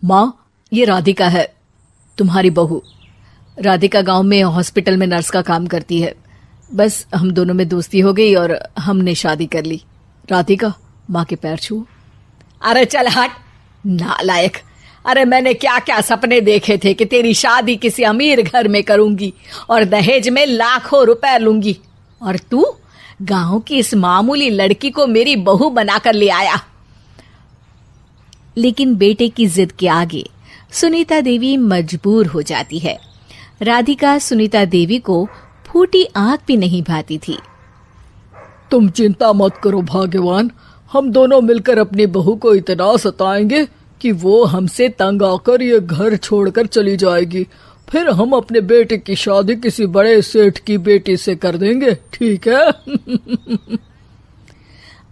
माँ, ये राधिका है, तुम्हारी बहू। राधिका गांव में हॉस्पिटल में नर्स का काम करती है। बस हम दोनों में दोस्ती हो गई और हमने शादी कर ली। राधिका, माँ के पैर छू। अरे चल हट नालायक। अरे मैंने क्या क्या सपने देखे थे कि तेरी शादी किसी अमीर घर में करूंगी और दहेज में लाखों रुपए लूंगी, और तू गांव की इस मामूली लड़की को मेरी बहू बनाकर ले आया। लेकिन बेटे की जिद के आगे सुनीता देवी मजबूर हो जाती है। राधिका सुनीता देवी को फूटी आंख भी नहीं भाती थी। तुम चिंता मत करो भाग्यवान, हम दोनों मिलकर अपनी बहू को इतना सताएंगे कि वो हमसे तंग आकर ये घर छोड़कर चली जाएगी। फिर हम अपने बेटे की शादी किसी बड़े सेठ की बेटी से कर देंगे, ठीक है?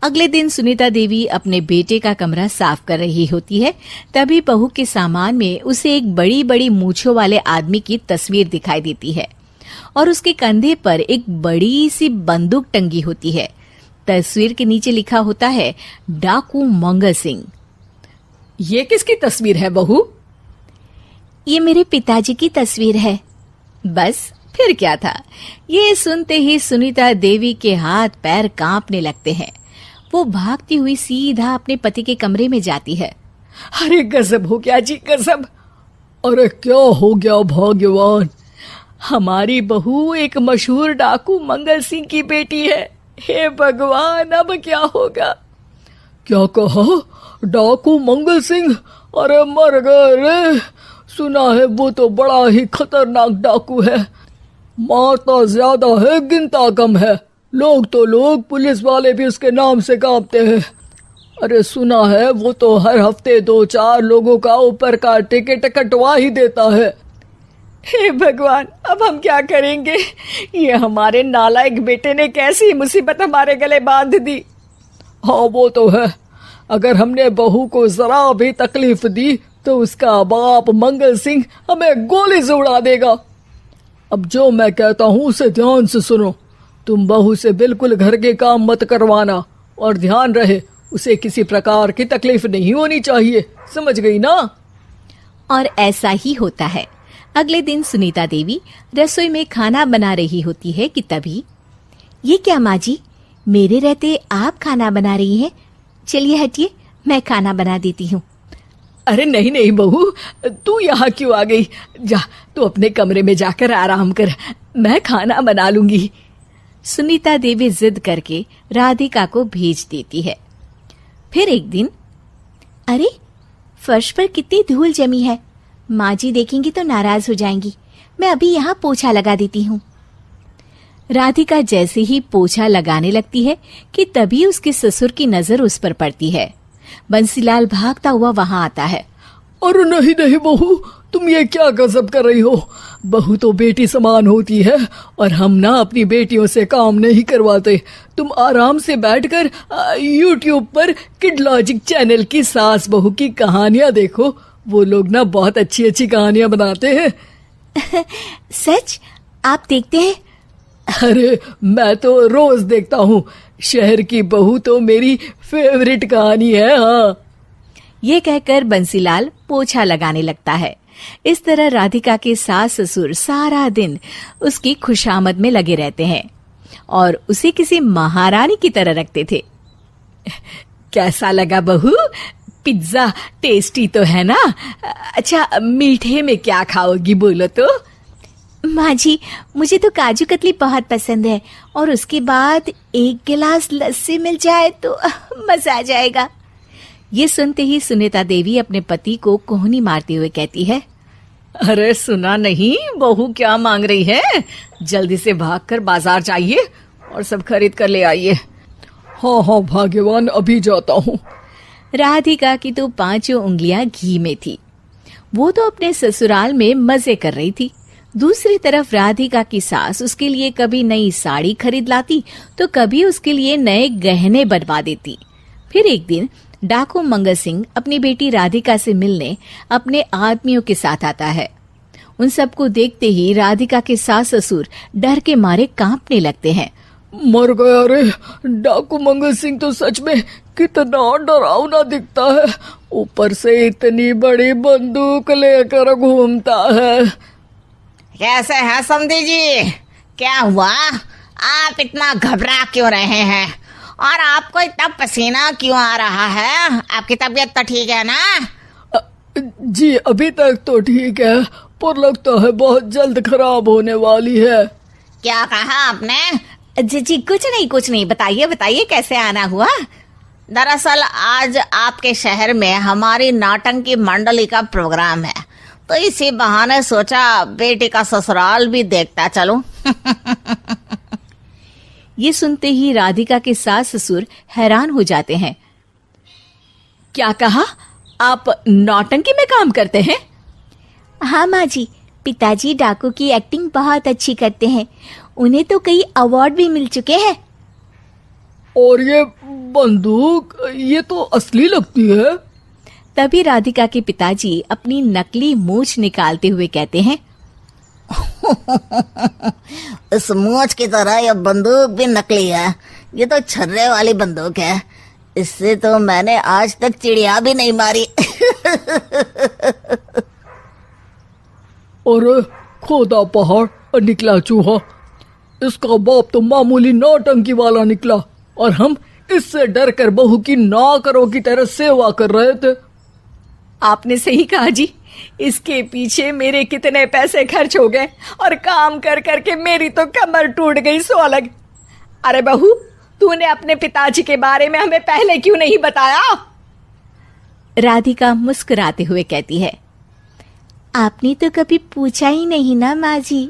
अगले दिन सुनीता देवी अपने बेटे का कमरा साफ कर रही होती है। तभी बहू के सामान में उसे एक बड़ी बड़ी मूंछों वाले आदमी की तस्वीर दिखाई देती है और उसके कंधे पर एक बड़ी सी बंदूक टंगी होती है। तस्वीर के नीचे लिखा होता है डाकू मंगल सिंह। ये किसकी तस्वीर है बहू? ये मेरे पिताजी की तस्वीर है। बस फिर क्या था। ये सुनते ही सुनीता देवी के हाथ पैर कांपने लगते हैं। वो भागती हुई सीधा अपने पति के कमरे में जाती है। अरे गजब हो गया जी, गजब। अरे क्या हो गया भाग्यवान? हमारी बहू एक मशहूर डाकू मंगल सिंह की बेटी है। हे भगवान, अब क्या होगा? क्या कहा? डाकू मंगल सिंह? अरे मर गए रे। सुना है वो तो बड़ा ही खतरनाक डाकू है, मारता ज्यादा है गिनता कम है। लोग पुलिस वाले भी उसके नाम से कांपते हैं। अरे सुना है वो तो हर हफ्ते 2-4 लोगों का ऊपर का टिकट कटवा ही देता है। हे भगवान, अब हम क्या करेंगे? ये हमारे नालायक बेटे ने कैसी मुसीबत हमारे गले बांध दी। हाँ वो तो है, अगर हमने बहू को जरा भी तकलीफ दी तो उसका बाप मंगल सिंह हमें गोली से उड़ा देगा। अब जो मैं कहता हूँ उसे ध्यान से सुनो। तुम बहू से बिल्कुल घर के काम मत करवाना, और ध्यान रहे उसे किसी प्रकार की तकलीफ नहीं होनी चाहिए, समझ गई ना? और ऐसा ही होता है। अगले दिन सुनीता देवी रसोई में खाना बना रही होती है कि तभी, ये क्या माँ जी, मेरे रहते आप खाना बना रही हैं? चलिए हटिए, मैं खाना बना देती हूँ। अरे नहीं नहीं बहू, तू यहाँ क्यों आ गई? जा तू अपने कमरे में जाकर आराम कर, मैं खाना बना लूंगी। सुनीता देवी जिद करके राधिका को भेज देती है। फिर एक दिन, अरे फर्श पर कितनी धूल जमी है, माँ जी देखेंगी तो नाराज हो जाएंगी, मैं अभी यहाँ पोछा लगा देती हूँ। राधिका जैसे ही पोछा लगाने लगती है कि तभी उसके ससुर की नजर उस पर पड़ती है। बंसीलाल भागता हुआ वहां आता है। अरे नहीं नहीं बहू, तुम ये क्या गजब कर रही हो? बहू तो बेटी समान होती है और हम ना अपनी बेटियों से काम नहीं करवाते। तुम आराम से बैठकर यूट्यूब पर किड लॉजिक चैनल की सास बहू की कहानियां देखो। वो लोग ना बहुत अच्छी अच्छी कहानियां बनाते हैं। सच? आप देखते हैं? अरे मैं तो रोज देखता हूँ। शहर की बहू तो मेरी फेवरेट कहानी है। हाँ, ये कहकर बंसीलाल पोछा लगाने लगता है। इस तरह राधिका के सास ससुर सारा दिन उसकी खुशामद में लगे रहते हैं और उसे किसी महारानी की तरह रखते थे। कैसा लगा बहू? पिज्जा टेस्टी तो है ना? अच्छा, मीठे में क्या खाओगी बोलो तो? माँ जी, मुझे तो काजू कतली बहुत पसंद है और उसके बाद 1 गिलास लस्सी मिल जाए तो मजा आ जाएगा। ये सुनते ही सुनीता देवी अपने पति को कोहनी मारते हुए कहती है, अरे सुना नहीं बहू क्या मांग रही है? जल्दी से भागकर बाजार जाइए और सब खरीद कर ले आइए। हाँ हाँ भाग्यवान, अभी जाता हूँ। राधिका की तो 5 उंगलियां घी में थी। वो तो अपने ससुराल में मजे कर रही थी। दूसरी तरफ राधिका की सास उसके लिए कभी नई साड़ी खरीद लाती तो कभी उसके लिए नए गहने बनवा देती। फिर एक दिन डाकू मंगल सिंह अपनी बेटी राधिका से मिलने अपने आदमियों के साथ आता है। उन सबको देखते ही राधिका के सास ससुर डर के मारे कांपने लगते हैं। मर गया रे। डाकू मंगल सिंह तो सच में कितना डरावना दिखता है, ऊपर से इतनी बड़ी बंदूक लेकर घूमता है। कैसे हैं समधी जी? क्या हुआ? आप इतना घबरा क्यों रहे हैं? और आपको इतना पसीना क्यों आ रहा है? आपकी तबीयत तो ठीक है ना? जी अभी तक तो ठीक है, पर लगता है बहुत जल्द खराब होने वाली है। क्या कहा आपने? जी कुछ नहीं, बताइए बताइए कैसे आना हुआ। दरअसल आज आपके शहर में हमारी नाटंकी मंडली का प्रोग्राम है, तो इसी बहाने सोचा बेटी का ससुराल भी देखता चलूं। ये सुनते ही राधिका के सास ससुर हैरान हो जाते हैं। क्या कहा? आप नौटंकी में काम करते हैं? हाँ माँ जी, पिताजी डाकू की एक्टिंग बहुत अच्छी करते हैं, उन्हें तो कई अवार्ड भी मिल चुके हैं। और ये बंदूक, ये तो असली लगती है। तभी राधिका के पिताजी अपनी नकली मूंछ निकालते हुए कहते हैं, इस मूंछ की तरह यह बंदूक भी नकली है। ये तो छर्रे वाली बंदूक है, इससे तो मैंने आज तक चिड़िया भी नहीं मारी। और खोदा पहाड़ और निकला चूहा। इसका बाप तो मामूली नौटंकी वाला निकला, और हम इससे डर कर बहू की नौकरों की तरह सेवा कर रहे थे। आपने सही कहा जी, इसके पीछे मेरे कितने पैसे खर्च हो गए, और काम कर करके मेरी तो कमर टूट गई सो अलग। अरे बहू, तूने अपने पिताजी के बारे में हमें पहले क्यों नहीं बताया? राधिका मुस्कुराते हुए कहती है, आपने तो कभी पूछा ही नहीं ना माँ जी।